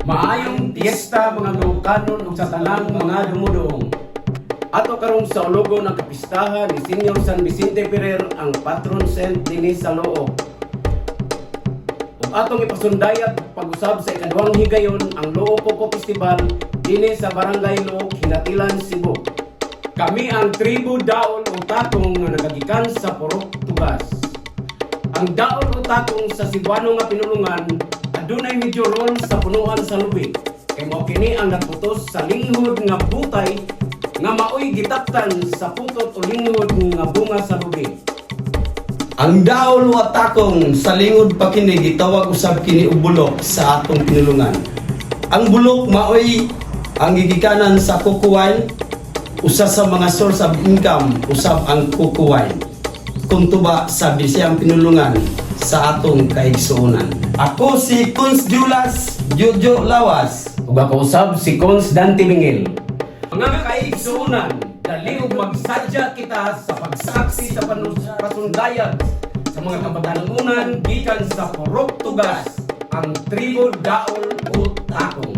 Maayong piyesta mga Ilocano ug sa tanang mga dumudong. Ato karong sa ulogo ng kapistahan ni Senior San Vicente Ferrer ang patron saint dinhi sa Loo. Ug atong ipasundayag pag-usab sa ikaduhang higayon ang Loo Coco Festival dinhi sa Barangay Loo, Hinatilan, Cebu. Kami ang tribo Daol o Takong nga nagagikan sa Purok Tugas. Ang Daol o Takong sa Cebuano nga pinulungan adunay medyo role sa punuan sa lubi. Kay mao kini ang nagputos sa linghod nga butay nga maoy gitaptan sa putot o linghod nga bunga sa lubi. Ang Daol o Takong sa lingod pa kini gitawag usab kini og bulok sa atong pinulungan. Ang bulok maoy ang gigikanan sa cocoa wine, usa sa mga source of income usab ang cocoa wine. Kung tuba sa bisayang pinulungan sa atong kaigsuonan. Ako si Cons Julas Jojo Lawas. Ug ako usab si Cons Dante Mingil. Mga kaigsuonan, dali ug magsadya kita sa pagsaksi sa pasundayag sa mga kabatanunan gikan sa Purok Tugas, ang tribo Daol o Takong.